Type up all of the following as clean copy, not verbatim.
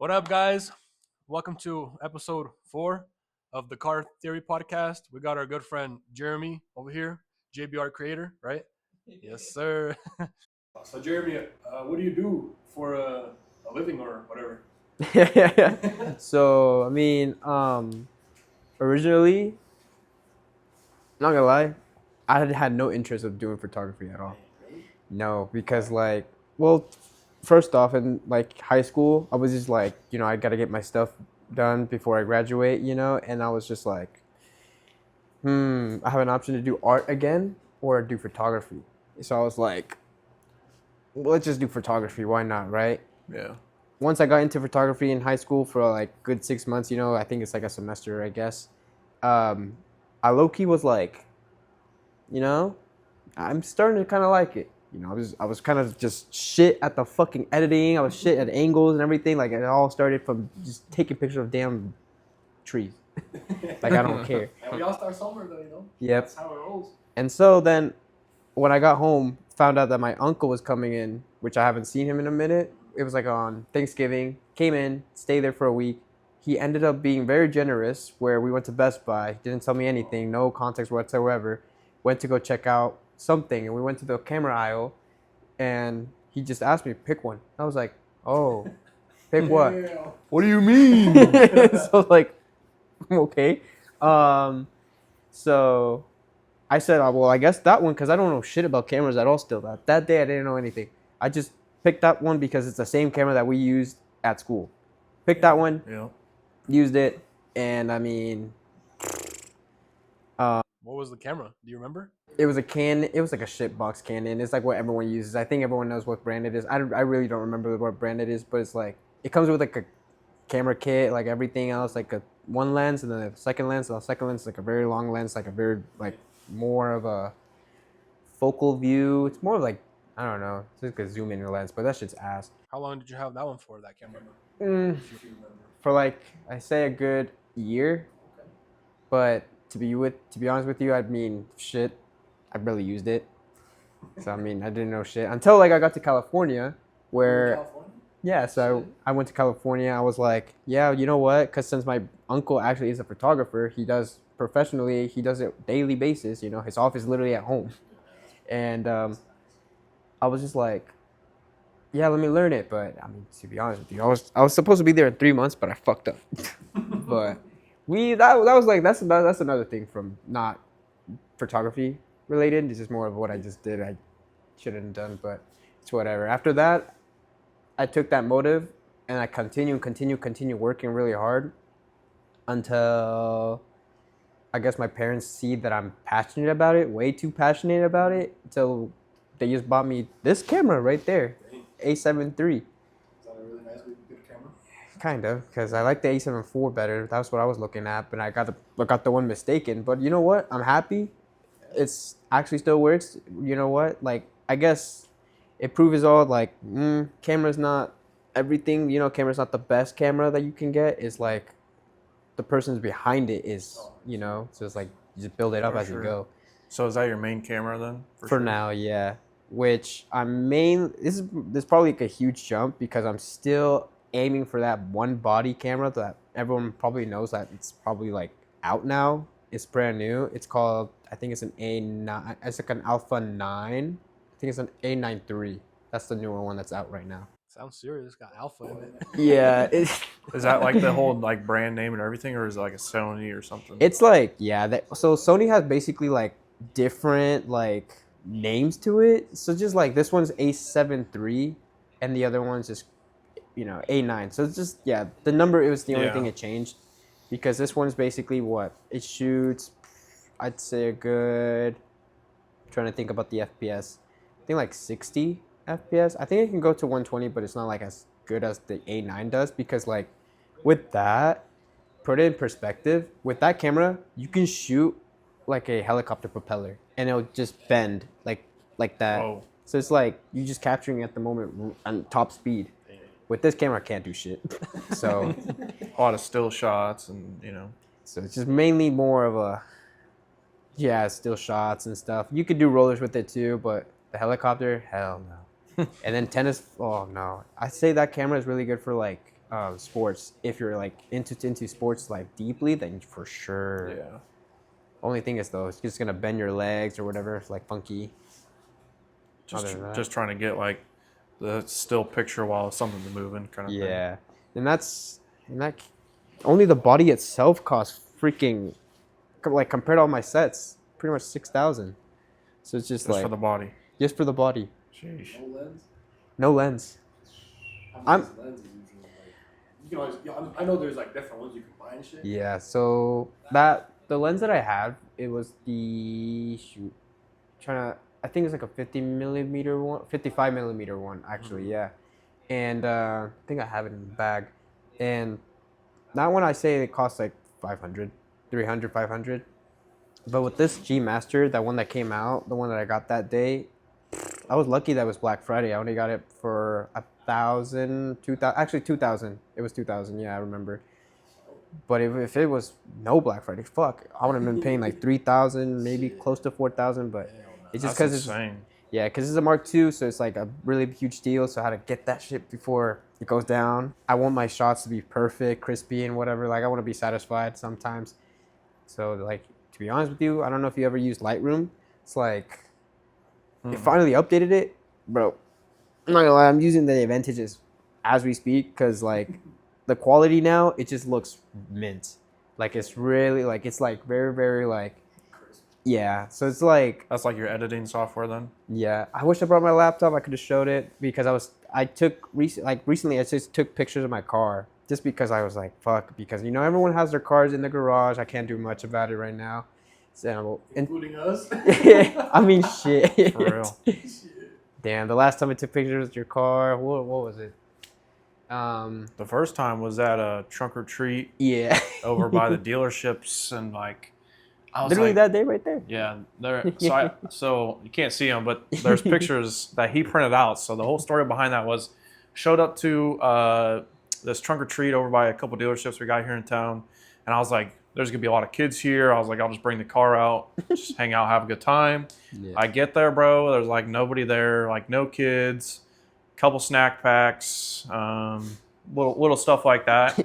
What up, guys? Welcome to episode 4 of the Car Theory podcast. We got our good friend Jeremy over here, JBR creator, right? Yes, sir. So, Jeremy, what do you do for a living or whatever? So originally, not gonna lie, I had no interest of doing photography at all. Really? No, because well, first off, in like high school, I was just like, I gotta get my stuff done before I graduate, and I was just like, I have an option to do art again or do photography. So I was like, well, let's just do photography. Why not, right? Yeah. Once I got into photography in high school for like good 6 months, I think it's like a semester, I guess. Um, I low key was like, you know, I'm starting to kind of like it. I was kind of just shit at the fucking editing. I was shit at angles and everything. Like it all started from just taking pictures of damn trees. Like I don't care. And we all start somewhere, though. Yep. That's how it rolls. And so then when I got home, found out that my uncle was coming in, which I haven't seen him in a minute. It was like on Thanksgiving. Came in, stayed there for a week. He ended up being very generous where we went to Best Buy. Didn't tell me anything, no context whatsoever. Went to go check out something and we went to the camera aisle and he just asked me, pick one. I was like, oh, pick what? Yeah. What do you mean? So I was like, okay. So I said, well, I guess that one because I don't know shit about cameras at all still. That day I didn't know anything. I just picked that one because it's the same camera that we used at school. Picked that one, Yeah. used it, and What was the camera? Do you remember? it was like a shitbox Canon. It's like what everyone uses. I think everyone knows what brand it is. I really don't remember what brand it is, but it's like, it comes with like a camera kit, like everything else, like a one lens and then a second lens. So the second lens is like a very long lens, like a very like more of a focal view. It's more like, I don't know, it's like a zoom in lens, but that shit's ass. How long did you have that one for, that camera? Mm, If you remember. for like I say a good year, Okay. but to be honest with you, I mean shit, I barely used it. So I mean I didn't know shit until like I got to California, where California? yeah. So I went to California. I was like, yeah, you know what? Because since my uncle actually is a photographer, he does professionally. He does it daily basis. His office is literally at home, and I was just like, yeah, let me learn it. But I mean, to be honest with you, I was supposed to be there in 3 months, but I fucked up. But that was like that's another thing from not photography related. It's just more of what I just did. I shouldn't have done, but it's whatever. After that, I took that motive and I continue working really hard until I guess my parents see that I'm passionate about it, way too passionate about it, until they just bought me this camera right there, A7 III. Is that a really nice, good camera? Kind of, because I like the A7 IV better. That's what I was looking at, but I got the one mistaken. But you know what? I'm happy. It's actually still works. You know what? Like, I guess it proves all like, camera's not everything. Camera's not the best camera that you can get. It's like the person's behind it is, so it's like you just build it up For as you sure. go. So is that your main camera then? For sure? now, yeah. Which this is probably like a huge jump because I'm still aiming for that one body camera that everyone probably knows that it's probably like out now. It's brand new. It's called, I think it's an A9. It's like an Alpha 9. I think it's an A9 III. That's the newer one that's out right now. Sounds serious. It's got alpha in it. Yeah, Is that like the whole like brand name and everything, or is it like a Sony or something? it's like, yeah. So Sony has basically like different like names to it. So just like this one's A7 III, and the other one's just A9. So it's just, yeah, the number, it was the only Yeah. thing it changed, because this one's basically what it shoots. I'd say a good. Trying to think about the FPS. I think like 60 FPS. I think it can go to 120, but it's not like as good as the A9 does, because like with that, put it in perspective, with that camera, you can shoot like a helicopter propeller and it'll just bend like that. Oh. So it's like you just capturing at the moment on top speed. With this camera, I can't do shit. So A lot of still shots and so it's just mainly more of a, yeah, still shots and stuff. You could do rollers with it too, but the helicopter, hell no. And then tennis, oh no. I say that camera is really good for like sports. If you're like into sports like deeply, then for sure. Yeah. Only thing is though, it's just gonna bend your legs or whatever. It's like funky. Just trying to get like the still picture while something's moving kind of thing. Yeah, and that only the body itself costs freaking like compared to all my sets, pretty much 6,000. So it's just Just like for the body. just for the body, Sheesh. No lens. no lens. How much is lenses usually? Like, you can always. I know there's like different ones you can buy and shit. Yeah, so the lens that I had, it was the I think it's like a 50 millimeter one, 55 millimeter one actually, yeah. And I think I have it in the bag. And not when I say it costs like 500, 300, 500. But with this G Master, that one that came out, the one that I got that day, I was lucky that it was Black Friday. I only got it for 1,000, 2,000, actually 2,000. It was 2,000, yeah, I remember. But if it was no Black Friday, fuck, I would have been paying like 3,000, maybe close to 4,000. But it's just because it's insane. yeah, because it's a Mark II, so it's like a really huge deal. So I had to get that shit before it goes down. I want my shots to be perfect, crispy, and whatever. Like I want to be satisfied sometimes. So like to be honest with you, I don't know if you ever used Lightroom. It's like it finally updated it, bro. I'm not gonna lie, I'm using the advantages as we speak because like the quality now it just looks mint. Like it's really like it's like very very like yeah. So it's like That's like your editing software then? yeah. I wish I brought my laptop. I could have showed it because recently I just took pictures of my car just because I was like fuck because everyone has their cars in the garage. I can't do much about it right now. So Including us. I mean shit. For real. Damn, the last time I took pictures of your car, what was it? The first time was at a trunk or treat Yeah. over by the dealerships, and like I was Literally like, that day right there. yeah, there. So you can't see them, but there's pictures that he printed out. So the whole story behind that was showed up to this trunk or treat over by a couple dealerships we got here in town, and I was like, there's gonna be a lot of kids here. I was like, I'll just bring the car out, just hang out, have a good time. Yeah. I get there, bro. There's like nobody there, like no kids, couple snack packs, little stuff like that.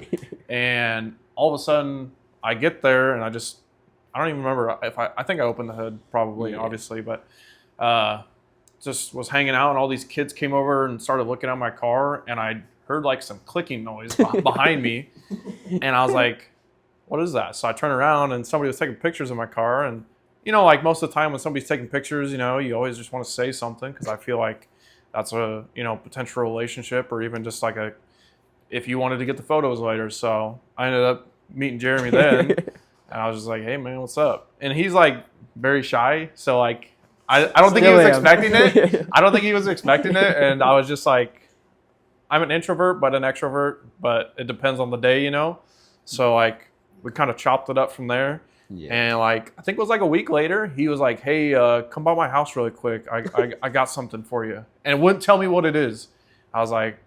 And all of a sudden, I get there and I don't even remember if I think I opened the hood probably, Yeah. obviously, but just was hanging out and all these kids came over and started looking at my car and I heard like some clicking noise behind me, and I was like, what is that? So I turned around and somebody was taking pictures of my car, and like most of the time when somebody's taking pictures, you always just want to say something because I feel like that's a potential relationship, or even just like if you wanted to get the photos later. So I ended up meeting Jeremy then, and I was just like, hey man, what's up? And he's like very shy, so like I don't think he was expecting it. I don't think he was expecting it, and I was just like, I'm an introvert but an extrovert, but it depends on the day, So like we kind of chopped it up from there. Yeah. And like I think it was like a week later, he was like, hey, come by my house really quick. I got something for you. And wouldn't tell me what it is. I was like,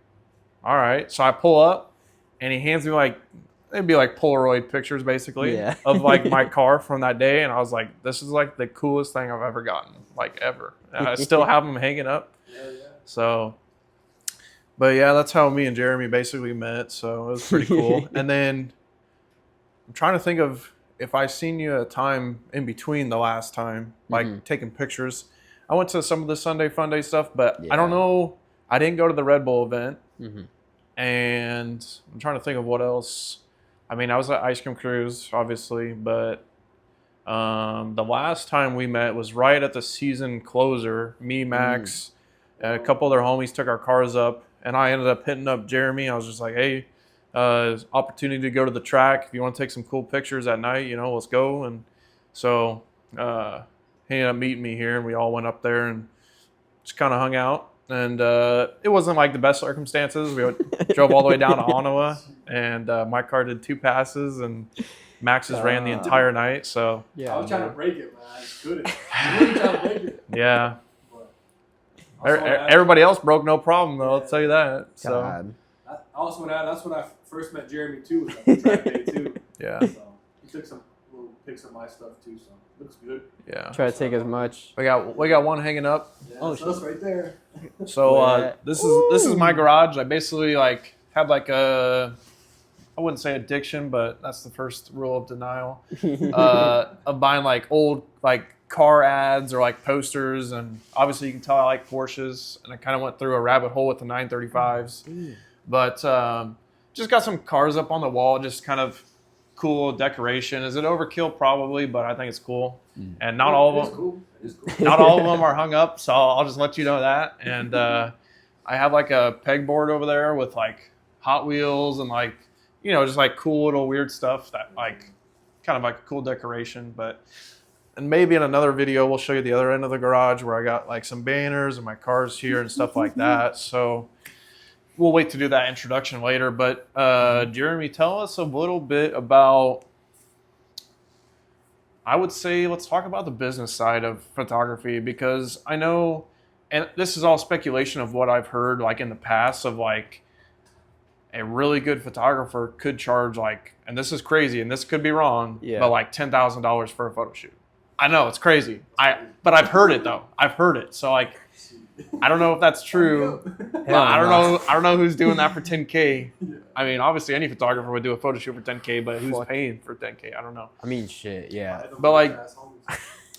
all right. So I pull up and he hands me like, it'd be like Polaroid pictures basically of like my car from that day. And I was like, this is like the coolest thing I've ever gotten, like ever. And I still have them hanging up. Yeah. So, but yeah, that's how me and Jeremy basically met. So it was pretty cool. And then I'm trying to think of if I seen you at a time in between the last time, like taking pictures. I went to some of the Sunday Fun Day stuff, but I don't know. I didn't go to the Red Bull event. And I'm trying to think of what else. I mean, I was at Ice Cream Cruise, obviously, but the last time we met was right at the season closer. Me, Max, and a couple other homies took our cars up, and I ended up hitting up Jeremy. I was just like, hey, opportunity to go to the track. If you want to take some cool pictures at night, let's go. And so he ended up meeting me here, and we all went up there and just kind of hung out. And it wasn't like the best circumstances. We drove all the way down to Ottawa, and my car did 2 passes, and Max's ran the entire night. So I was trying to break it, man. I just couldn't. I was really trying to break it. Yeah. But Everybody else broke no problem, though. I'll tell you that. So I also want to add, that's when I first met Jeremy too. Was at the track day too. yeah. So he took some little pics of my stuff too. So looks good. Yeah. Try to take as much. We got one hanging up. Yeah, that's us right there. So this is my garage. I basically like had like a, I wouldn't say addiction, but that's the first rule of denial, of buying like old like car ads or like posters. And obviously you can tell I like Porsches, and I kind of went through a rabbit hole with the 935s. But just got some cars up on the wall, just kind of cool decoration. Is it overkill? Probably, but I think it's cool. And not all of them, Cool. It is cool. not all of them are hung up, so I'll just let you know that. And I have like a pegboard over there with like Hot Wheels and like, you know, just like cool little weird stuff that like kind of like a cool decoration. But and maybe in another video we'll show you the other end of the garage where I got like some banners and my cars here and stuff like that. So we'll wait to do that introduction later. But Jeremy, tell us a little bit about, I would say, let's talk about the business side of photography, because I know, and this is all speculation of what I've heard like in the past, of like a really good photographer could charge like, and this is crazy and this could be wrong, Yeah. but like $10,000 for a photo shoot. I know it's crazy. But I've heard it though. I've heard it. So like, I don't know if that's true. But I don't know who's doing that for 10K. I mean, obviously any photographer would do a photo shoot for 10K, but who's paying for 10K? I don't know. I mean, shit, yeah. But like,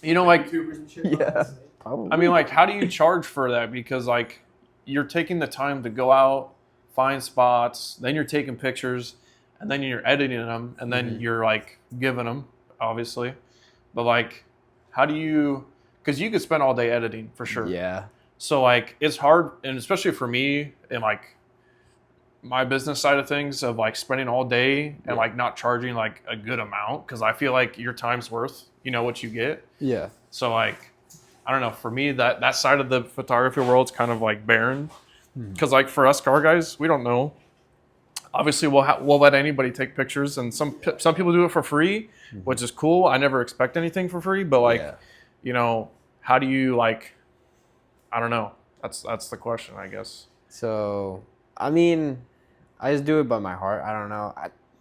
you know, like, YouTubers and shit. Yeah. Probably. I mean, like, how do you charge for that? Because like, you're taking the time to go out, find spots, then you're taking pictures, and then you're editing them, and then you're like giving them, obviously. But like, how do you? Because you could spend all day editing for sure. Yeah. So like, it's hard, and especially for me in like my business side of things, of like spending all day and like not charging like a good amount, because I feel like your time's worth, you know, what you get. Yeah. So like, I don't know. For me, that side of the photography world's kind of like barren, because like for us car guys, we don't know. Obviously, we'll let anybody take pictures, and some people do it for free, which is cool. I never expect anything for free, but like, you know, how do you like? I don't know. That's the question, I guess. So, I mean, I just do it by my heart. I don't know.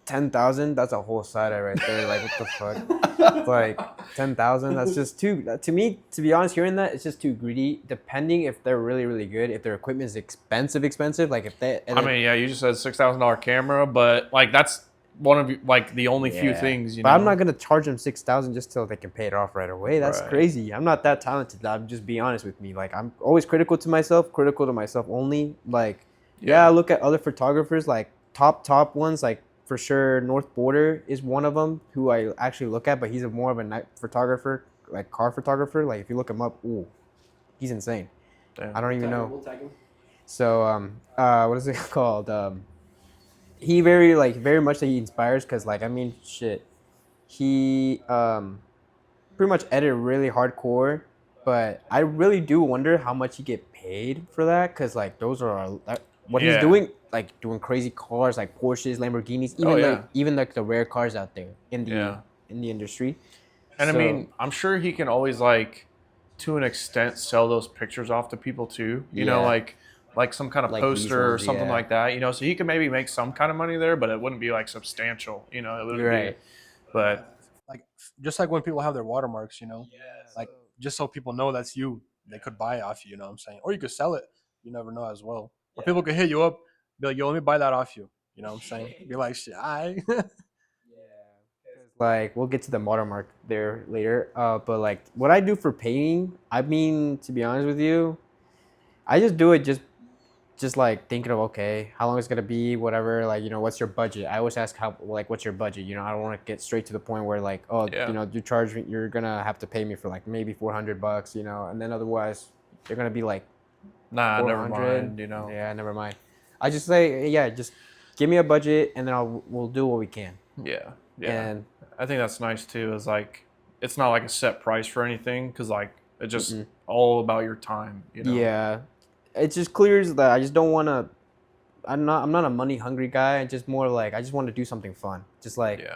10,000, that's a whole side eye right there. Like, what the fuck? It's like 10,000. That's just too. To me, to be honest, hearing that, it's just too greedy. Depending if they're really, really good, if their equipment is expensive. Like if they. I mean, yeah, you just said $6,000 camera, but like that's one of like the only few things. You know, but I'm not gonna charge them 6,000 just so they can pay it off right away. That's Right. crazy. I'm not that talented. I'm just be honest with me. Like I'm always critical to myself only. Like I look at other photographers, like top ones, like for sure North Border is one of them who I actually look at, but he's more of a night photographer, like car photographer. Like if you look him up, ooh, he's insane. Damn. I don't even know. We'll tag him. So what is it called? He very much that he inspires, because like I mean shit, he pretty much edited really hardcore, but I really do wonder how much he get paid for that, because like those are what he's doing, like doing crazy cars like Porsches, Lamborghinis, even like the rare cars out there in the industry. And So- I mean, I'm sure he can always like, to an extent, sell those pictures off to people too. You know, like some kind of Like poster or these ones, something like that. You know, so he can maybe make some kind of money there, but it wouldn't be like substantial. You know, it wouldn't Right. be. But Like just like when people have their watermarks, you know, like just so people know that's you, they could buy it off you. You know what I'm saying? Or you could sell it. You never know as well. Or people could hit you up, be like, "Yo, let me buy that off you." You know what I'm saying? Be like, "Shit, I." Like we'll get to the watermark there later. But like what I do for painting, I mean, to be honest with you, I just do it just like thinking of, okay, how long it's gonna be, whatever. Like, you know, what's your budget? I always ask what's your budget? You know, I don't want to get straight to the point where like, oh, you know, you're gonna have to pay me for like maybe $400, you know, and then otherwise you're gonna be like, nah, never 400. mind. You know. Yeah, never mind. I just say, just give me a budget, and then we'll do what we can. Yeah. And I think that's nice too. Is like, it's not like a set price for anything, because like it's just all about your time. You know. yeah, it just clears that I just don't want to. I'm not a money hungry guy. Just more like I just want to do something fun. Just like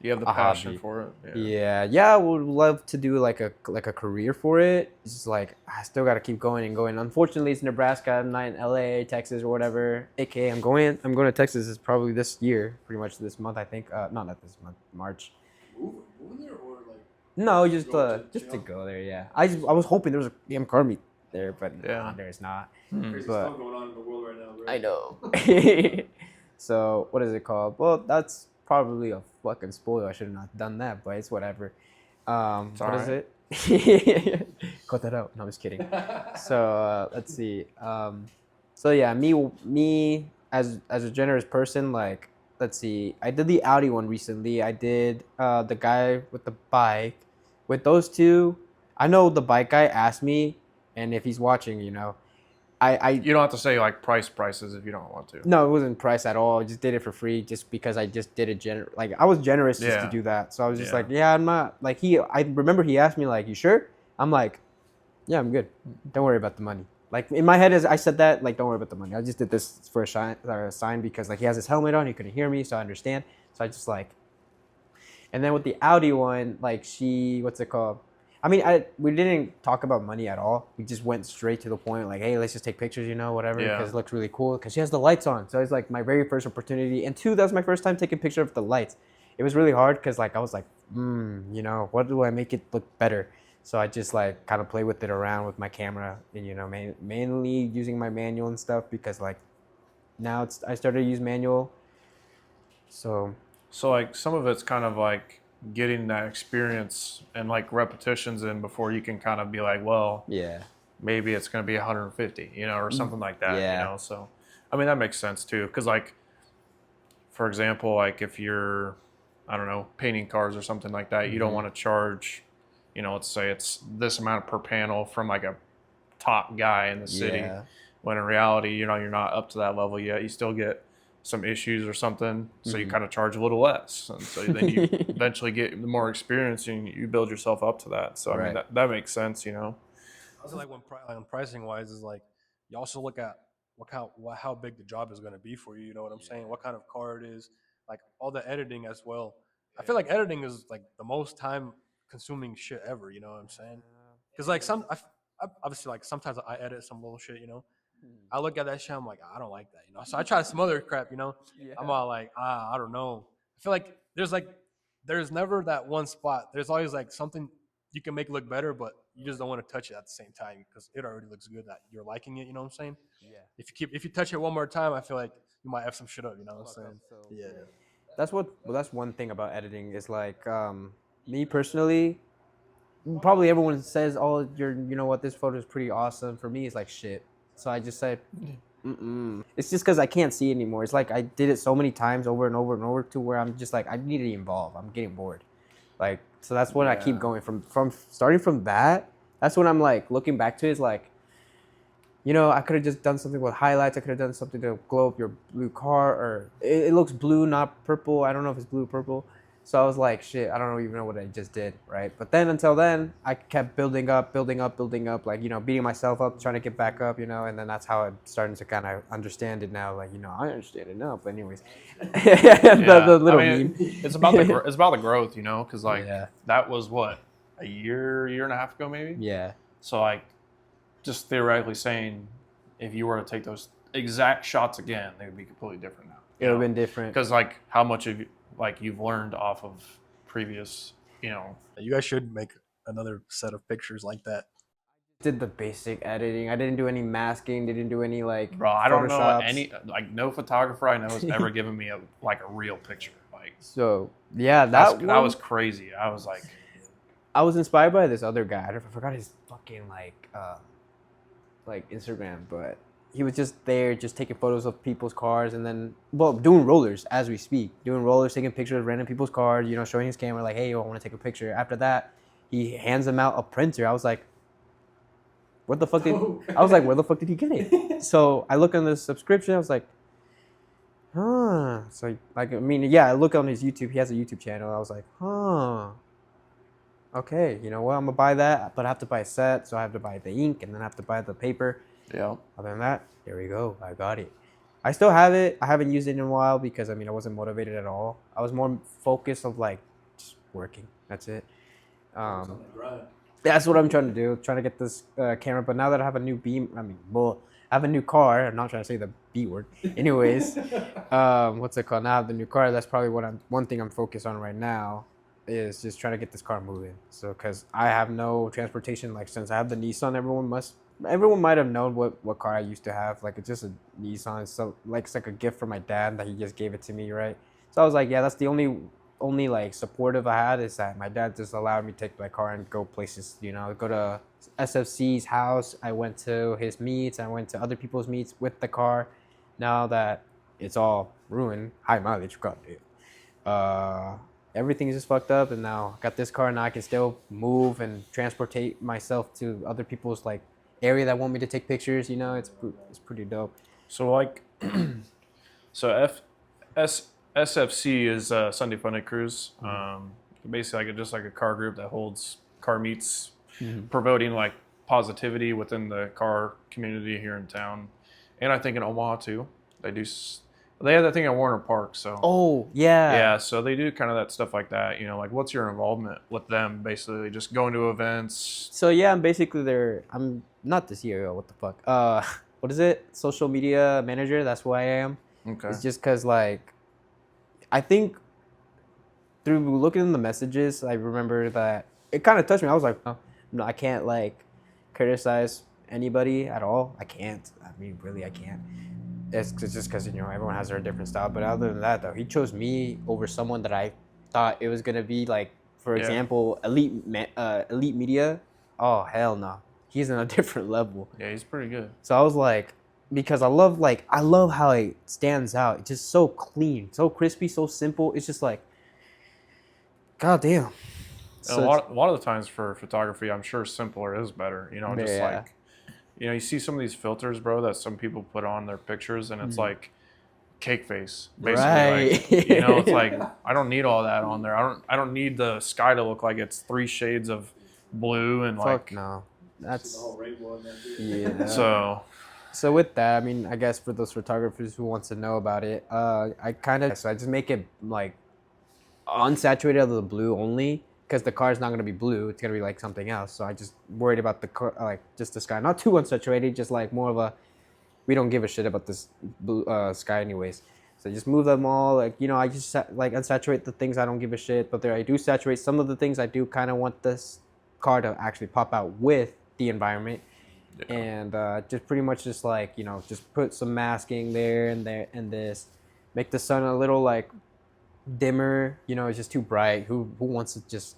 you have the a passion hobby. for it. Yeah, I would love to do like a career for it. It's just like I still got to keep going and going. Unfortunately, it's Nebraska. I'm not in LA, Texas, or whatever. AKA, I'm going to Texas. It's probably this year, pretty much this month. I think. Not this month, March. Moving there or like? No, just Go to chill? go there. Yeah, I was hoping there was a damn car meet there, but Yeah. there's not. There's But- stuff going on in the world right now. Right? I know. So what is it called? Well, that's probably a fucking spoiler. I should have not done that, but it's whatever. It's What is alright. it? Cut that out. No, I'm just kidding. So let's see. So yeah, me as a generous person, like let's see. I did the Audi one recently. I did the guy with the bike. With those two, I know the bike guy asked me, and if he's watching, I You don't have to say like prices if you don't want to. no, it wasn't price at all. I just did it for free, just because I just did it. Like I was generous just to Yeah. do that. So I was just Yeah. like, yeah, I'm not like he. I remember he asked me like, you sure? I'm like, yeah, I'm good. Don't worry about the money. Like in my head, as I said that, like, don't worry about the money. I just did this for a sign because like he has his helmet on, he couldn't hear me, so I understand. So I just like, and then with the Audi one, like what's it called? I mean, we didn't talk about money at all. We just went straight to the point, like, hey, let's just take pictures, whatever, Yeah. because it looks really cool. Because she has the lights on, so it's like my very first opportunity. And two, that was my first time taking a picture of the lights. It was really hard because like I was like, what do I make it look better? So I just like kind of play with it around with my camera, and mainly using my manual and stuff because like now I started to use manual. So So like some of it's kind of like getting that experience and like repetitions in before you can kind of be like, well, yeah, maybe it's going to be 150, or something like that, yeah. So, I mean, that makes sense too. Cause like, for example, like if you're, I don't know, painting cars or something like that, you don't want to charge, let's say it's this amount per panel from like a top guy in the city. Yeah. When in reality, you're not up to that level yet. You still get some issues or something, so you kind of charge a little less, and so then you eventually get more experience and you build yourself up to that. So I mean Right. that makes sense, I feel like when pricing wise is like you also look at how big the job is going to be for you. You know what I'm saying? What kind of car it is, like all the editing as well. I feel like editing is like the most time consuming shit ever. You know what I'm saying? Because like obviously like sometimes I edit some little shit. I look at that shit, I'm like, I don't like that. So I try some other crap. I'm all like, I don't know. I feel like there's never that one spot. There's always like something you can make look better, but you just don't want to touch it at the same time because it already looks good that you're liking it. You know what I'm saying? Yeah. If you touch it one more time, I feel like you might have some shit up. You know what I'm Fuck up. saying? So Yeah. that's one thing about editing is like me personally, probably everyone says, oh, what, this photo is pretty awesome. For me, it's like shit. So I just said, it's just because I can't see anymore. It's like I did it so many times over and over and over to where I'm just like, I need to evolve. I'm getting bored. Like, so that's when I keep going from starting from that. That's when I'm like looking back to it, is like, I could have just done something with highlights. I could have done something to glow up your blue car, or it looks blue, not purple. I don't know if it's blue or purple. So I was like, shit, I don't even know what I just did, right? But then until then, I kept building up, like, beating myself up, trying to get back up, and then that's how I'm starting to kind of understand it now. Like, I understand it now. But anyways, the little I mean, meme. it's about the growth, because like Yeah. that was what, a year and a half ago maybe. Yeah. So like, just theoretically saying, if you were to take those exact shots again, they would be completely different now. It would have been different. Because like how much of you've learned off of previous, You guys should make another set of pictures like that. Did the basic editing. I didn't do any masking. Didn't do any like bro. I don't know Photoshops. no photographer I know has ever given me a real picture. Like, So yeah, that that was crazy. I was like, I was inspired by this other guy. I forgot his fucking like Instagram, but he was just there, just taking photos of people's cars, and then doing rollers as we speak, taking pictures of random people's cars. Showing his camera like, hey, I want to take a picture. After that, he hands them out a printer. I was like, where the fuck did he get it? So I look on the subscription. I was like, huh. So like, I mean, yeah, I look on his YouTube. He has a YouTube channel. I was like, huh. Okay, you know what? I'm gonna buy that, but I have to buy a set, so I have to buy the ink, and then I have to buy the paper. yeah. Other than that, there we go. I got it. I still have it. I haven't used it in a while because I wasn't motivated at all. I was more focused of like just working. That's it. That's what I'm trying to do. Trying to get this camera. But now that I have a new I have a new car. I'm not trying to say the B word. Anyways, what's it called? Now I have the new car. That's probably one thing I'm focused on right now, is just trying to get this car moving. So, because I have no transportation, like since I have the Nissan, everyone must everyone might have known what car I used to have. Like it's just a Nissan. So like it's like a gift from my dad that he just gave it to me, right? So I was like, yeah, that's the only like supportive I had is that my dad just allowed me to take my car and go places. You know, go to SFC's house. I went to his meets. I went to other people's meets with the car. Now that it's all ruined, high mileage, god damn. Everything is just fucked up, and now I got this car. Now I can still move and transportate myself to other people's like area that want me to take pictures. You know, it's pretty dope. So like, so SFC is Sunday Funday Cruise. Basically, just like a car group that holds car meets, promoting like positivity within the car community here in town, and I think in Omaha too. They do. They have that thing at Warner Park. So Oh yeah, yeah, so they do kind of that stuff like that. You know, like what's your involvement with them? Basically, just going to events. So yeah, I'm basically I'm not the CEO. What the fuck? What is it? Social media manager. That's who I am. Okay. It's just cause like, I think through looking in the messages, I remember that it kind of touched me. I was like, oh, no, I can't like criticize anybody at all. I can't. I mean, really, I can't. It's just because you know everyone has their different style. But other than that, though, he chose me over someone that I thought it was gonna be like, for Yeah. example, elite media. Oh hell no, he's on a different level. Yeah, he's pretty good. So I was like, because I love how it stands out. It's just so clean, so crispy, so simple. It's just like, god damn. And So a lot of the times for photography, I'm sure simpler is better. You know, just Yeah. like, you know, you see some of these filters, bro, that some people put on their pictures, and it's like cake face, basically. Right. Like, you know, it's like I don't need all that on there. I don't need the sky to look like it's 3 shades of blue and fuck like. no. The That's whole rainbow in that too. yeah. So with that, I mean, I guess for those photographers who wants to know about it, I just make it like unsaturated out of the blue only because the car is not going to be blue. It's going to be like something else. So I just worried about the car, like just the sky, not too unsaturated, just like more of a, we don't give a shit about this blue sky anyways. So just move them all. Like, you know, I just like unsaturate the things I don't give a shit, but there I do saturate some of the things I do kind of want this car to actually pop out with the environment. yeah. And just pretty much just like, you know, just put some masking there and this, make the sun a little like dimmer. You know, it's just too bright. Who wants to just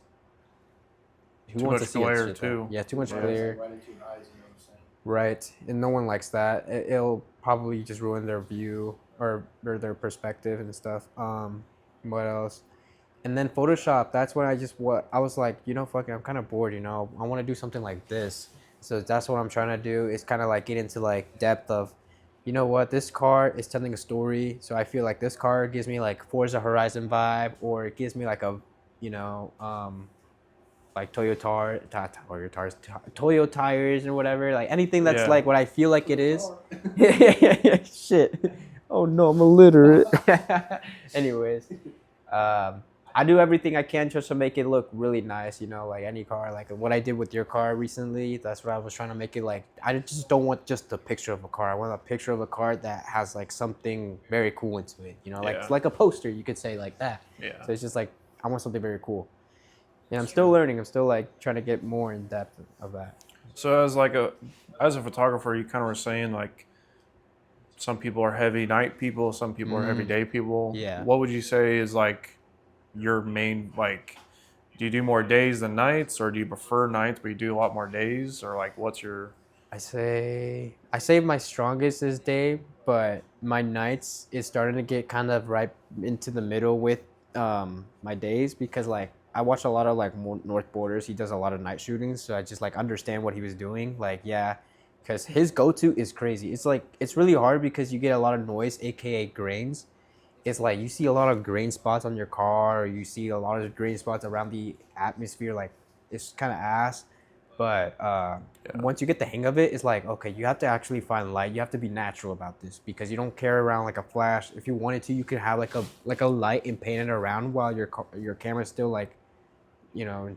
Too wants much to see glare, shit too. Yeah, too much Yeah. glare. Right into your eyes, you know what I'm saying? Right, and no one likes that. It'll probably just ruin their view or their perspective and stuff. What else? And then Photoshop. That's when I was like, you know, fuck it, I'm kind of bored. You know, I want to do something like this. So that's what I'm trying to do. Is kind of like get into like depth of, you know what, this car is telling a story. So I feel like this car gives me like Forza Horizon vibe, or it gives me like a, you know, like Toyo tires or whatever, like anything that's Yeah. like what I feel like it is. Shit. Oh no, I'm illiterate. Anyways, I do everything I can just to make it look really nice, you know, like any car, like what I did with your car recently. That's what I was trying to make it like. I just don't want just a picture of a car. I want a picture of a car that has like something very cool into it, you know, like Yeah. like a poster, you could say like that. Yeah. So it's just like I want something very cool. And I'm still learning. I'm still like trying to get more in depth of that. So as a photographer, you kind of were saying like some people are heavy night people, some people are heavy day people. Yeah. What would you say is like your main like? Do you do more days than nights, or do you prefer nights but you do a lot more days, or like what's your? I say my strongest is day, but my nights is starting to get kind of right into the middle with my days, because like I watch a lot of like North Borders. He does a lot of night shootings, so I just like understand what he was doing. Like yeah, because his go-to is crazy. It's like it's really hard because you get a lot of noise, aka grains. It's like you see a lot of grain spots on your car, or you see a lot of grain spots around the atmosphere. Like it's kind of ass. But once you get the hang of it, it's like, okay, you have to actually find light. You have to be natural about this, because you don't carry around like a flash. If you wanted to, you could have like a light and paint it around while your camera's still like, you know,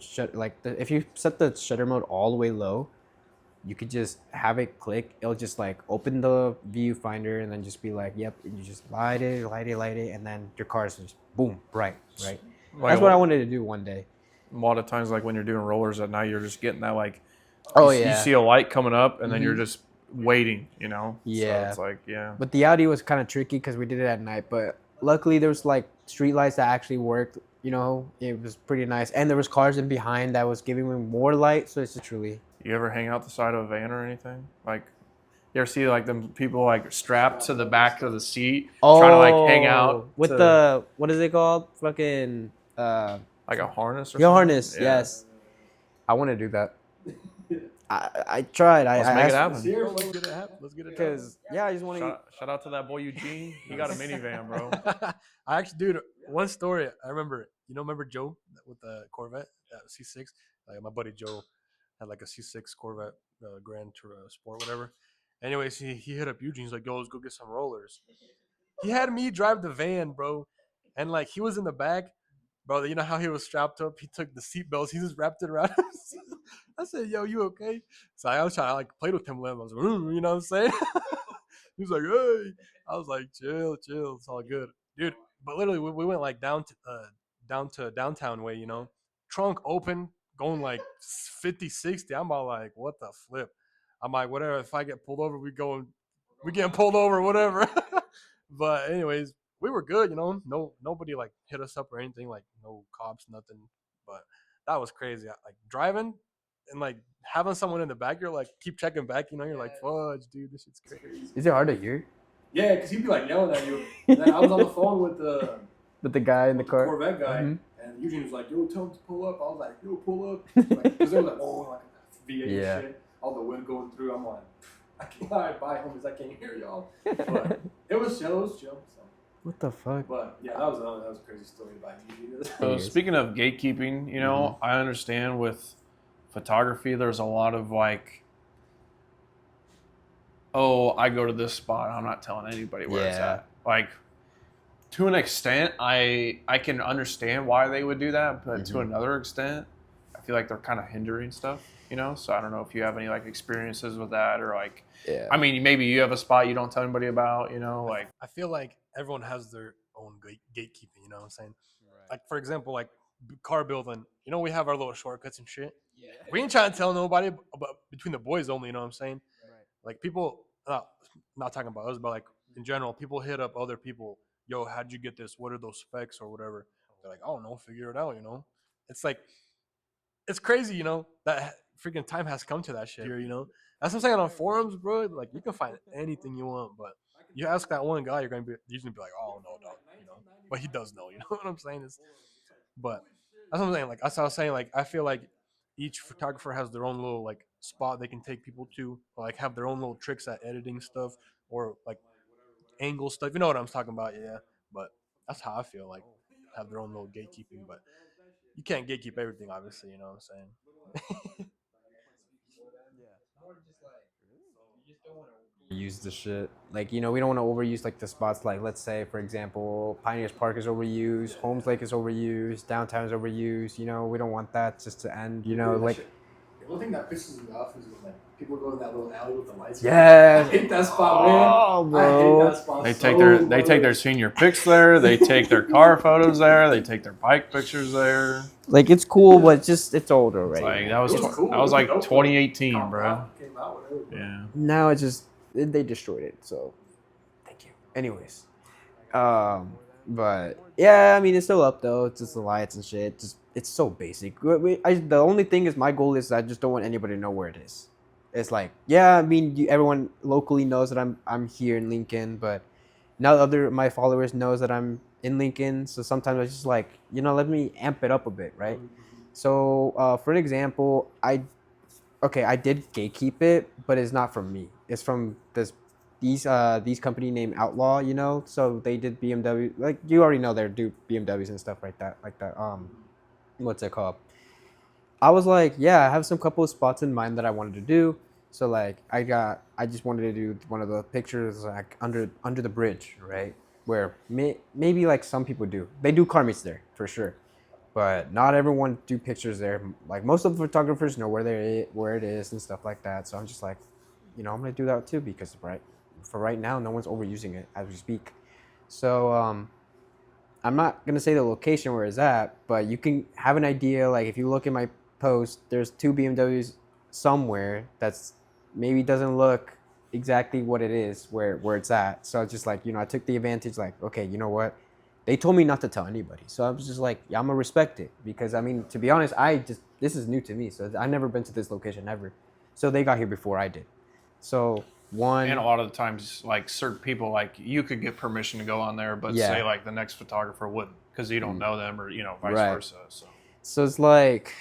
if you set the shutter mode all the way low, you could just have it click. It'll just like open the viewfinder and then just be like, yep. And you just light it, and then your car is just boom, bright, right? Like That's what I wanted to do one day. A lot of times, like when you're doing rollers at night, you're just getting that like Oh You yeah. see a light coming up, and then you're Mhm. just waiting. So Yeah. it's like, yeah. But the Audi was kind of tricky because we did it at night. But luckily, there was like street lights that actually worked. It was pretty nice, and there was cars in behind that was giving me more light. So it's just truly. You ever hang out the side of a van or anything? Like, you ever see like them people like strapped to the back of the seat, trying to like hang out With to the what is it called? Fucking like a harness or your something? harness. Yeah. Yes, I want to do that. I tried. Let's I make it asked happen. Bro, let's get it happen. Let's get it done. because I just want to. Shout out to that boy Eugene. He got a minivan, bro. I actually, dude, one story I remember. Remember Joe with the Corvette, C6? Like my buddy Joe had like a C6 Corvette Grand Sport, whatever. Anyways, he hit up Eugene. He's like, "Yo, let's go get some rollers." He had me drive the van, bro, and like he was in the back, bro. You know how he was strapped up? He took the seat belts. He just wrapped it around. I said, "Yo, you okay?" So I was trying to like play with him. I was like, you know what I'm saying? He was like, "Hey," I was like, "Chill, chill, it's all good, dude." But literally, we went like down to downtown way, trunk open, going like 50, 60. I'm all like, "What the flip?" I'm like, "Whatever. If I get pulled over, we getting pulled over, whatever." But anyways, we were good, No, nobody like hit us up or anything, like no cops, nothing. But that was crazy. Like driving and like having someone in the back, you're like keep checking back, you're like, "Fudge, dude, this shit's crazy." Is it hard to hear? Yeah, because he'd be like yelling at you. And then I was on the phone with the With the guy in the car. Corvette guy, Mhm. and Eugene was like, "Yo, tell him to pull up." I was like, "Yo, pull up," because there was like, "Oh, like a V8 Yeah. and shit." All the wind going through. I'm like, "I can't bye, homies. I can't hear y'all." But it was chill. It was chill. So. What the fuck? But yeah, that was a crazy story about Eugene. So speaking of gatekeeping, I understand with photography, there's a lot of like, oh, I go to this spot, I'm not telling anybody where it's Yeah. at. Like, to an extent, I can understand why they would do that, but to another extent, I feel like they're kind of hindering stuff, So I don't know if you have any like experiences with that, or like, Yeah. I mean, maybe you have a spot you don't tell anybody about, like. I feel like everyone has their own gatekeeping. You know what I'm saying? Like for example, like car building. We have our little shortcuts and shit. Yeah. We ain't trying to tell nobody, but between the boys only. You know what I'm saying? Right. Like people, not talking about us, but like in general, people hit up other people. "Yo, how'd you get this? What are those specs or whatever?" They're like, "Oh no, figure it out." It's like it's crazy. That freaking time has come to that shit here. That's what I'm saying on forums, bro. Like you can find anything you want, but you ask that one guy, you're gonna be like, "Oh no, dog," But he does know. You know what I'm saying? But that's what I'm saying. Like that's what I was saying. Like I feel like each photographer has their own little like spot they can take people to, or, like have their own little tricks at editing stuff or like angle stuff. You know what I'm talking about? Yeah. But that's how I feel. Like have their own little gatekeeping, but you can't gatekeep everything, obviously. You know what I'm saying? Use the shit. Like, we don't want to overuse like the spots. Like, let's say, for example, Pioneers Park is overused, Holmes Lake is overused, downtown is overused. We don't want that just to end. Like. The only thing that pisses me off is when like people go in that little alley with the lights. Yes. I hate that spot, man. Oh, bro. I hate that spot. They take their senior pics there. They take their car photos there. They take their bike pictures there. Like, it's cool, but it's older already. Like that was It was cool. that was It like was dope. 2018, bro. Came out, whatever, bro. Yeah. Now they destroyed it. So, thank you. Anyways, but yeah, I mean it's still up though. It's just the lights and shit. It's so basic. The only thing is my goal is I just don't want anybody to know where it is. It's like I mean everyone locally knows that I'm here in Lincoln, but now my followers knows that I'm in Lincoln. So sometimes I just like let me amp it up a bit, right? So for an example, I did gatekeep it, but it's not from me. It's from these company named Outlaw, So they did BMW, like you already know they do BMWs and stuff like that. What's it called? I was like, I have some couple of spots in mind that I wanted to do. So like I just wanted to do one of the pictures like under the bridge, right? Where maybe like some people do. They do car meets there for sure. But not everyone do pictures there. Like most of the photographers know where it is and stuff like that. So I'm just like, I'm gonna do that too because for right now, no one's overusing it as we speak. So I'm not gonna say the location where it's at, but you can have an idea. Like if you look at my post, there's two BMWs somewhere that's maybe doesn't look exactly what it is where it's at. So it's just like, I took the advantage, like, okay, you know what? They told me not to tell anybody. So I was just like, yeah, I'm gonna respect it because I mean, to be honest, this is new to me. So I've never been to this location ever. So they got here before I did. So And a lot of the times, like certain people, like you could get permission to go on there, but say like the next photographer wouldn't because you don't know them or vice versa. So it's like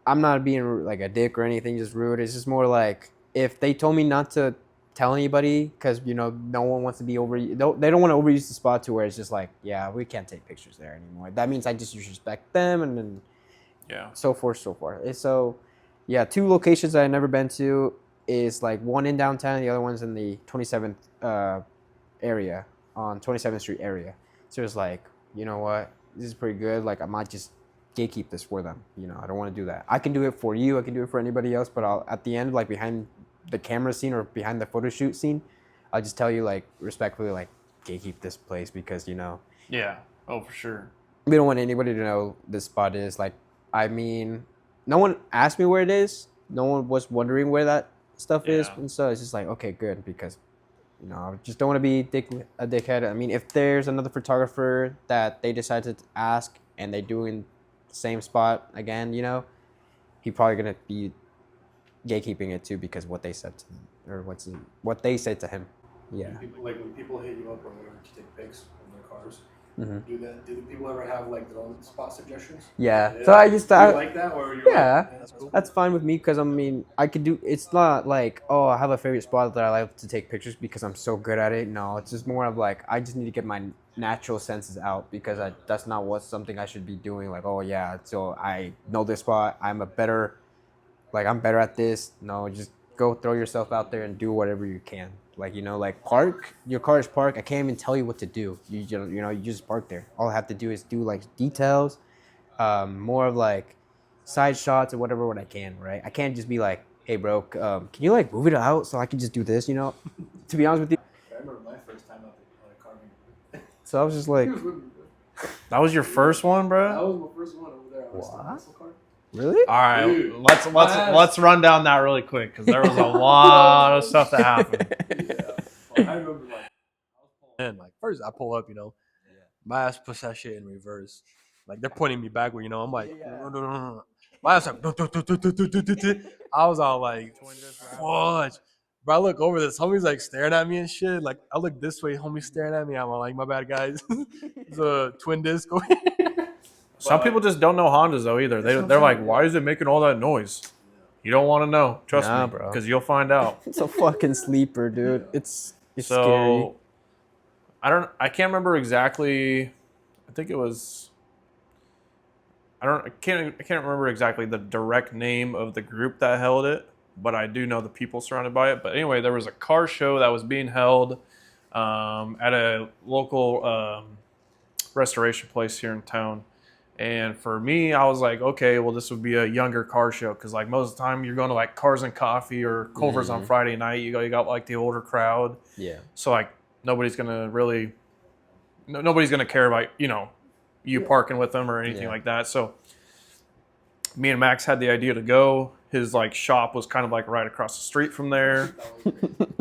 I'm not being like a dick or anything, just rude. It's just more like if they told me not to tell anybody because no one wants to be over. They don't want to overuse the spot to where it's just like, yeah, we can't take pictures there anymore. That means I just respect them and then so forth, so forth. And so yeah, 2 locations I've never been to is like one in downtown, the other one's in the 27th area on 27th Street area. So it's like, you know what, this is pretty good. Like I might just gatekeep this for them. I don't want to do that. I can do it for you. I can do it for anybody else. But at the end, like behind the camera scene or behind the photo shoot scene, I'll just tell you like respectfully, like gatekeep this place because Yeah. Oh, for sure. we don't want anybody to know this spot is. Like, I mean, no one asked me where it is. No one was wondering where that stuff is, and so it's just like, okay, good, because I just don't want to be a dickhead. I mean, if there's another photographer that they decide to ask and they do in the same spot again, he probably gonna be gatekeeping it too because what they said to him or what they said to him. Yeah. Like when people hit you up or whatever to take pics of their cars. Do the people ever have like their own spot suggestions? Yeah. So I just you like that or you're that's fine with me because I mean I could do. It's not like I have a favorite spot that I like to take pictures because I'm so good at it. No, it's just more of like I just need to get my natural senses out because that's not something I should be doing. Like so I know this spot. I'm better at this. No, just go throw yourself out there and do whatever you can. Like park. Your car is parked. I can't even tell you what to do. You just park there. All I have to do is do like details, more of like side shots or whatever when I can. Right. I can't just be like, hey bro, can you like move it out so I can just do this? To be honest with you. I remember my first time out the car meeting. So I was just like, that was your first one, bro? That was my first one over there. What? Really? All right, let's run down that really quick because there was a lot of stuff that happened. I remember like first I pull up, my ass push that shit in reverse. Like they're pointing me backward, I'm like, my ass like, I was all like, what? But I look over this, homie's like staring at me and shit. Like I look this way, homie's staring at me. I'm all like, my bad guys. It's a twin disc. Some people just don't know Hondas though either. They're like, why is it making all that noise? You don't want to know. Trust me, bro, because you'll find out. It's a fucking sleeper, dude. It's so scary. I can't remember exactly. I think it was. I can't remember exactly the direct name of the group that held it, but I do know the people surrounded by it. But anyway, there was a car show that was being held at a local restoration place here in town. And for me, I was like, okay, well, this would be a younger car show because like most of the time you're going to like Cars and Coffee or Culver's on Friday night. You got like the older crowd. Yeah. So like nobody's gonna care about you parking with them or anything like that. So me and Max had the idea to go. His like shop was kind of like right across the street from there.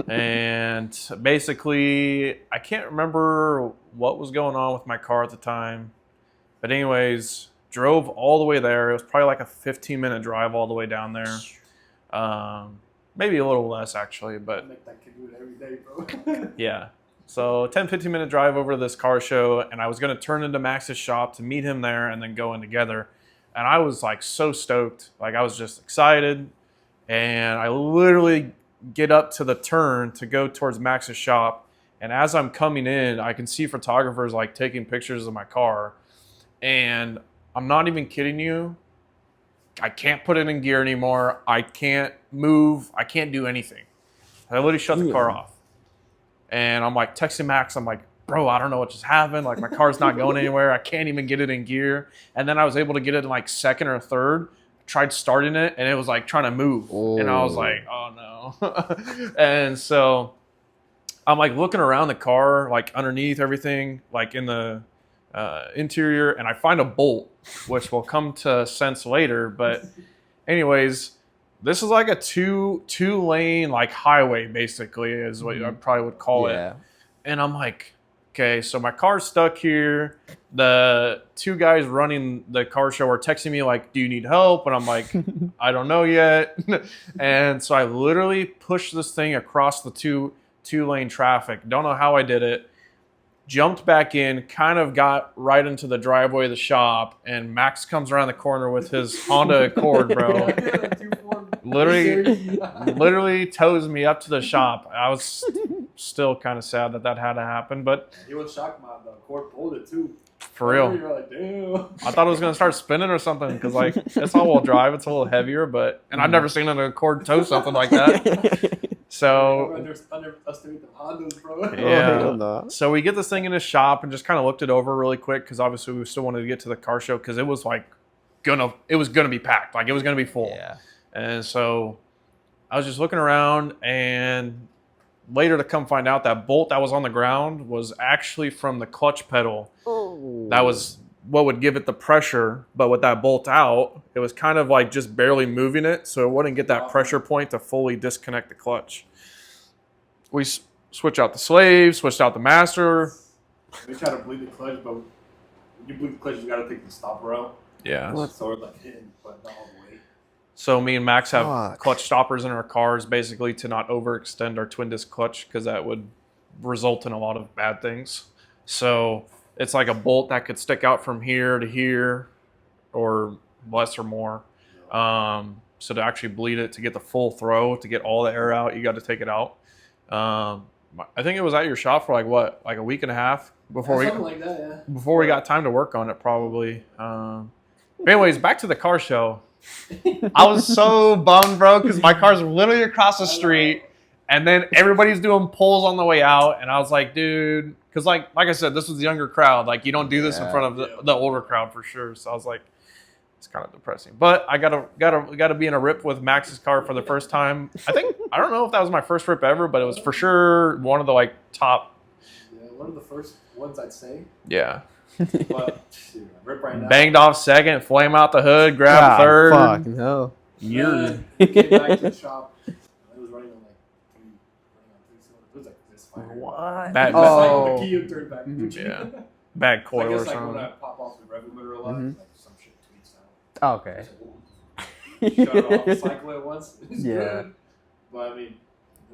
And basically, I can't remember what was going on with my car at the time. But anyways, drove all the way there. It was probably like a 15-minute drive all the way down there. Maybe a little less actually, but I make that kid do it every day, bro. yeah. So 10-15-minute drive over to this car show, and I was going to turn into Max's shop to meet him there and then go in together. And I was like so stoked. Like I was just excited. And I literally get up to the turn to go towards Max's shop. And as I'm coming in, I can see photographers like taking pictures of my car. And I'm not even kidding you. I can't put it in gear anymore. I can't move. I can't do anything. I literally shut the car off. And I'm like texting Max. I'm like, bro, I don't know what just happened. Like my car's not going anywhere. I can't even get it in gear. And then I was able to get it in like second or third. Tried starting it and it was like trying to move. Oh. And I was like, oh no. And so I'm like looking around the car, like underneath everything, like in the interior, and I find a bolt, which will come to sense later. But anyways, This is like a two lane like highway, basically, is what I probably would call it. And I'm like, okay, so my car's stuck here. The two guys running the car show are texting me like, do you need help? And I'm like, I don't know yet. And so I literally pushed this thing across the two lane traffic. Don't know how I did it. Jumped back in, kind of got right into the driveway of the shop, and Max comes around the corner with his Honda Accord, bro. literally tows me up to the shop. I was still kind of sad that had to happen, but He was shocked by the Accord pulled it too. for real. You're like, damn. I thought it was gonna start spinning or something because like it's all-wheel drive, it's a little heavier, and I've never seen an Accord tow something like that. So underestimate the Hondas, bro. yeah. So we get this thing in his shop and just kind of looked it over really quick because obviously we still wanted to get to the car show because it was gonna be packed, like it was gonna be full. Yeah. And so I was just looking around, and later to come find out that bolt that was on the ground was actually from the clutch pedal. Oh. That was what would give it the pressure, but with that bolt out, it was kind of like just barely moving it, so it wouldn't get that pressure point to fully disconnect the clutch. We switched out the slave, switched out the master. They try to bleed the clutch, but when you bleed the clutch, you gotta take the stopper out. Yeah. So it's like hitting, but not all the way. So me and Max have clutch stoppers in our cars basically to not overextend our twin disc clutch because that would result in a lot of bad things. So it's like a bolt that could stick out from here to here or less or more. So to actually bleed it, to get the full throw, to get all the air out, you got to take it out. I think it was at your shop for like a week and a half before we got time to work on it probably. Anyways, back to the car show. I was so bummed, bro, because my car's literally across the street, and then everybody's doing pulls on the way out, and I was like, dude, because like I said, this was the younger crowd. Like you don't do this in front of the older crowd for sure. So I was like, it's kind of depressing. But I gotta be in a rip with Max's car for the first time. I don't know if that was my first rip ever, but it was for sure one of the like top. Yeah, one of the first ones I'd say. Yeah. But dude, rip right now. Banged off second, flame out the hood, grab third. Fucking hell. You're Came back to the shop. It was running on like three cylinders. It was like this fire. What? The key turned back. Yeah. Bad I coil or guess like something. when I pop off the regulator a lot, like some shit tweets out. Oh, okay. Shut it off, cycle it once. It's Yeah. good. But I mean,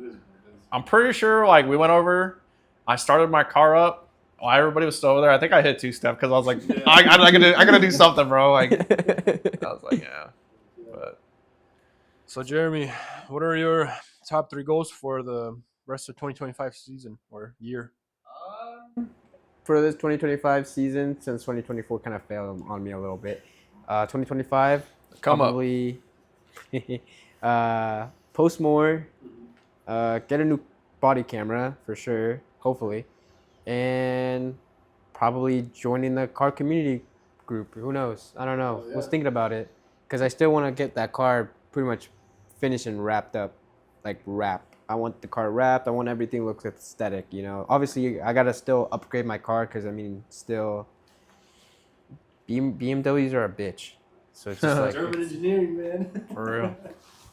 it is what it is. I'm pretty sure like we went over, I started my car up. While everybody was still over there. I think I hit two-step because I was like, I gotta do something, bro. Like, I was like, yeah. But So Jeremy, what are your top 3 goals for the rest of 2025 season or year? For this 2025 season, since 2024 kind of failed on me a little bit, 2025 probably post more, get a new body camera for sure, hopefully, and probably joining the car community group. Who knows? I don't know. I was thinking about it because I still want to get that car pretty much finished and wrapped up, like wrapped. I want the car wrapped. I want everything to look aesthetic, you know. Obviously, I gotta still upgrade my car because I mean, still BMWs are a bitch. So it's just like German engineering, man. for real.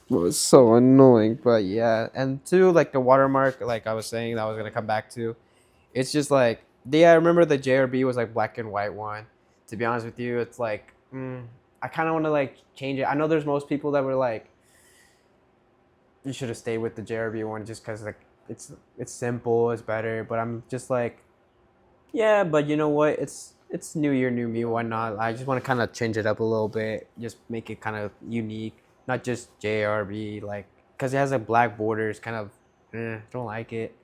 it was so annoying, but yeah. And two, like the watermark, like I was saying, that I was gonna come back to. It's just like, I remember the JRB was like black and white one. To be honest with you, it's like I kind of want to like change it. I know there's most people that were like, you should have stayed with the JRB one just because like it's simple, it's better. But I'm just like, yeah, but you know what? It's new year, new me. Why not? I just want to kind of change it up a little bit, just make it kind of unique, not just JRB, like because it has like black borders, kind of don't like it.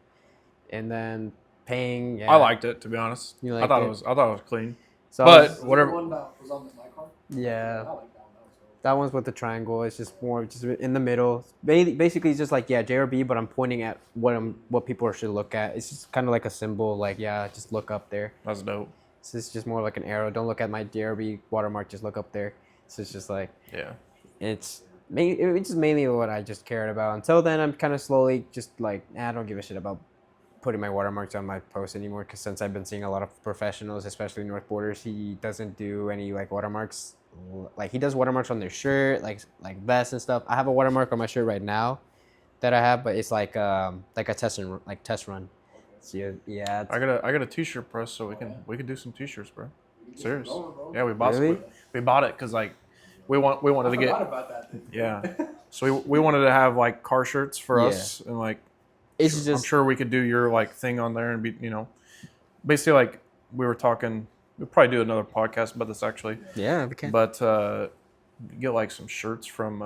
And then paying. Yeah. I liked it, to be honest. You I liked thought it? it was clean. So But The whatever. one that was on my car. yeah. I like that one. That was dope. That one's with the triangle. It's just more just in the middle. Basically, it's just like JRB, but I'm pointing at what people should look at. It's just kind of like a symbol, like just look up there. That's dope. So it's just more like an arrow. Don't look at my JRB watermark. Just look up there. So it's just like Yeah. it's just mainly what I just cared about. Until then, I'm kind of slowly just like I don't give a shit about putting my watermarks on my posts anymore. Because since I've been seeing a lot of professionals, especially North Borders, he doesn't do any like watermarks Like he does watermarks on their shirt, like vests and stuff. I have a watermark on my shirt right now that I have, but it's like a test run. So yeah. I got a t-shirt press, so we can do some t-shirts, bro. Serious. Yeah, Really? we bought it because like we wanted to forgot get about that thing. yeah. So we wanted to have like car shirts for us, and like It's just I'm sure we could do your like thing on there and be basically like we were talking. We'll probably do another podcast about this actually. yeah, we can. But get like some shirts from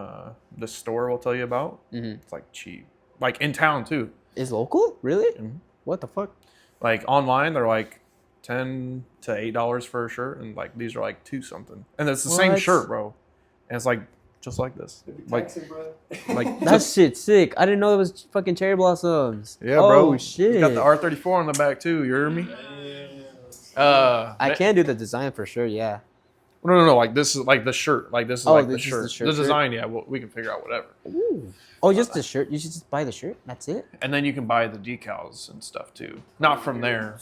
the store we'll tell you about. Mm-hmm. It's like cheap, like in town too. Is local really? Mhm. What the fuck? Like online, they're like $10 to $8 for a shirt, and like these are like $2 something, and it's the same What? shirt, bro. And it's like just like this, like Taxing, bro. like That shit's sick. I didn't know it was fucking cherry blossoms. yeah, bro. Oh shit. It's got the R34 on the back too. You hear me? I can do the design for sure. Yeah. No. Like this is like the shirt. Like this is Oh, like this the is shirt. the shirt. The design, yeah. We can figure out whatever. Ooh. Oh, just the shirt. You should just buy the shirt. That's it. And then you can buy the decals and stuff too. Not from there.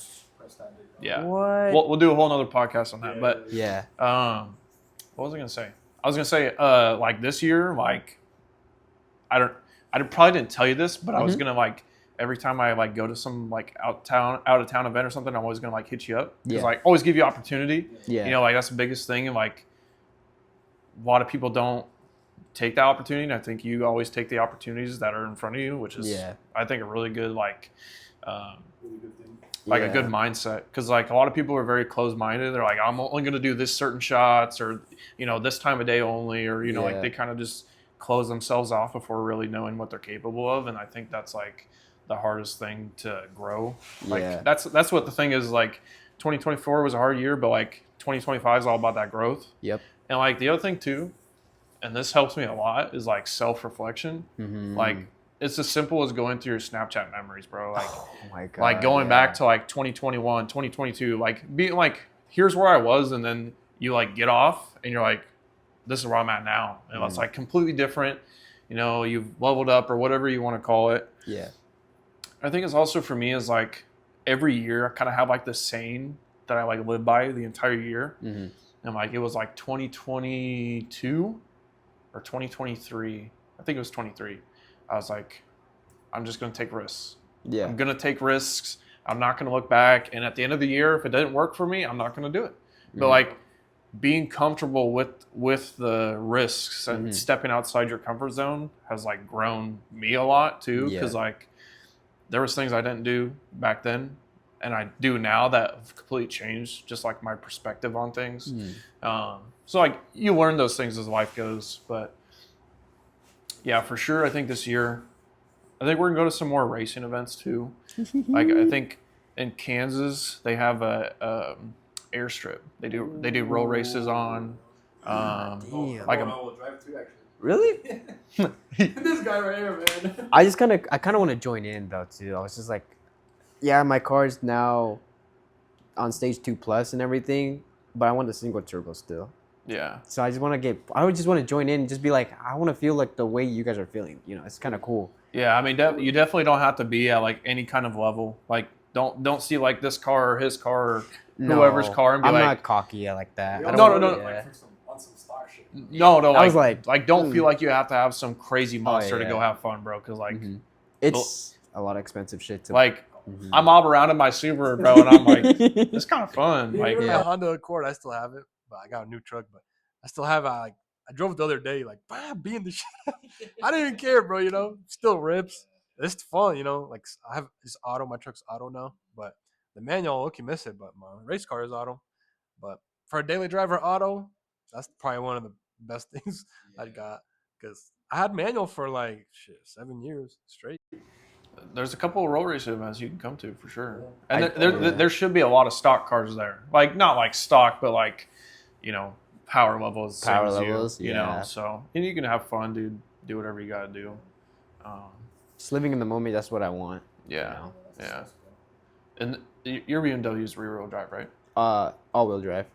Yeah. What? We'll do a whole nother podcast on that. But Yeah. what was I gonna say? I was gonna say like this year, like I probably didn't tell you this, but I was gonna like every time I like go to some like out of town event or something, I'm always gonna like hit you up because Yeah. like always give you opportunity. Yeah. You know, like that's the biggest thing, and like a lot of people don't take that opportunity. And I think you always take the opportunities that are in front of you, which is I think a really good like. Really good thing. Like a good mindset, because like a lot of people are very closed-minded. They're like, I'm only going to do this certain shots, or this time of day only, or like they kind of just close themselves off before really knowing what they're capable of. And I think that's like the hardest thing to grow. Like that's what the thing is. Like 2024 was a hard year, but like 2025 is all about that growth. Yep. And like the other thing too, and this helps me a lot, is like self-reflection. Mm-hmm. Like it's as simple as going through your Snapchat memories, bro. Like, oh my God, like going back to like 2021, 2022, like being like, here's where I was, and then you like get off and you're like, this is where I'm at now. And it's like completely different. You've leveled up or whatever you want to call it. Yeah. I think it's also for me is like every year I kind of have like this saying that I like live by the entire year. Mm-hmm. And like it was like 2022 or 2023. I think it was 23. I was like, I'm just going to take risks. Yeah. I'm going to take risks. I'm not going to look back. And at the end of the year, if it didn't work for me, I'm not going to do it. But like being comfortable with the risks and stepping outside your comfort zone has like grown me a lot too. Because like there was things I didn't do back then and I do now that have completely changed just like my perspective on things. So like you learn those things as life goes. But yeah, for sure. I think this year, I think we're gonna go to some more racing events too. Like I think in Kansas they have a airstrip. They do roll races on. Like will drive too, actually. Really? This guy right here, man. I kind of want to join in though too. I was just like, yeah, my car's now on stage 2+ and everything, but I want the single turbo still. Yeah. So I would just want to join in and just be like, I want to feel like the way you guys are feeling. It's kind of cool. Yeah, I mean, you definitely don't have to be at like any kind of level. Like, don't see like this car or his car or whoever's car and be I'm like, not cocky like that. No. Like on some star shit. No. I was like, don't feel like you have to have some crazy monster to go have fun, bro. Because like, it's a lot of expensive shit to like. I mob around in my Subaru, bro, and I'm like, it's kind of fun. Like, My Honda Accord, I still have it, but I got a new truck. But I still have I drove it the other day, like being the shit. I didn't even care, bro. Still rips. It's fun, Like I have this auto. My truck's auto now, but the manual, look, you miss it. But my race car is auto. But for a daily driver auto, that's probably one of the best things I got because I had manual for like 7 years straight. there's a couple of road race events you can come to for sure, and there should be a lot of stock cars there. Like not like stock, but like power levels. Power levels, you know. So and you can have fun, dude. Do whatever you gotta do. Just living in the moment. That's what I want. Yeah, yeah. And your BMW is rear-wheel drive, right? All-wheel drive.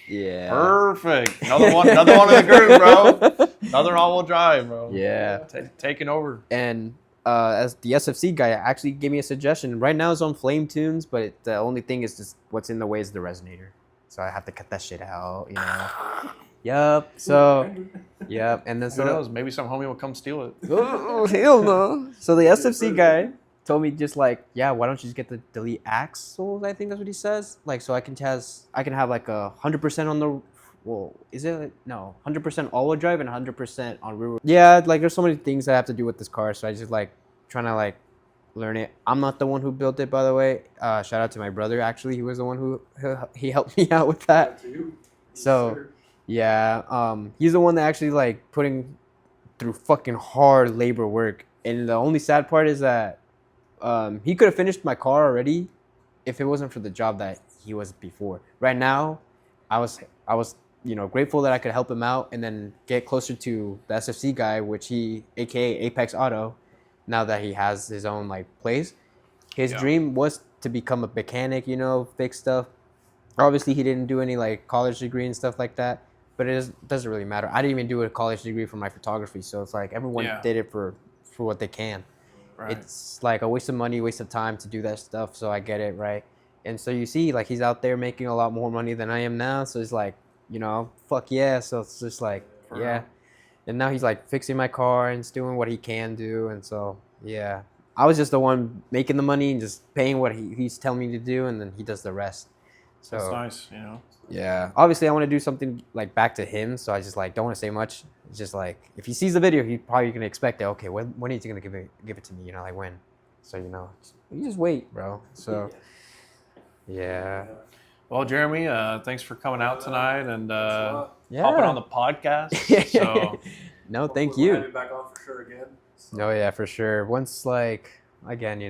Yeah. Perfect. Another one in the group, bro. Another all-wheel drive, bro. Yeah. Taking over. And as the SFC guy actually gave me a suggestion. Right now it's on flame tunes, but the only thing is just what's in the way is the resonator. So I have to cut that shit out, Yup. So, yep. And then Who knows? Maybe some homie will come steal it. oh, hell no. So the SFC guy told me just like, yeah, why don't you just get the delete axles? I think that's what he says. Like, so I can have like 100% on the, well, is it no 100% all-wheel drive and 100% on rear. Yeah, like there's so many things that have to do with this car, so I just like trying to like learn it. I'm not the one who built it, by the way. Shout out to my brother. Actually, he was the one who he helped me out with that. So yeah, he's the one that actually like putting through fucking hard labor work. And the only sad part is that he could have finished my car already if it wasn't for the job that he was before. Right now, I was grateful that I could help him out and then get closer to the SFC guy, which he, aka Apex Auto, now that he has his own like place. His dream was to become a mechanic, fix stuff. Obviously, he didn't do any like college degree and stuff like that, but doesn't really matter. I didn't even do a college degree for my photography, so it's like everyone did it for what they can. Right. It's like a waste of money, waste of time to do that stuff, so I get it, right? And so you see, like, he's out there making a lot more money than I am now, so it's like, fuck yeah. So it's just like, yeah. And now he's like fixing my car and doing what he can do, and so yeah. I was just the one making the money and just paying what he's telling me to do, and then he does the rest. So that's nice, Yeah. Obviously, I want to do something like back to him, so I just like don't want to say much. It's just like if he sees the video, he's probably gonna expect it. Okay, when is he gonna give it to me? Like when? So you just wait, bro. So yeah. Well, Jeremy, thanks for coming out tonight and Yeah. hopping on the podcast. So no, thank We'll have you. you back on for sure again. So. No, yeah, for sure. Once like again,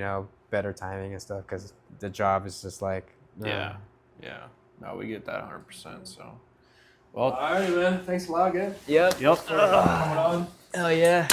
better timing and stuff because the job is just like yeah. No, we get that 100%. So, well, all right, man. Thanks a lot again. Yep. Coming on. Hell yeah.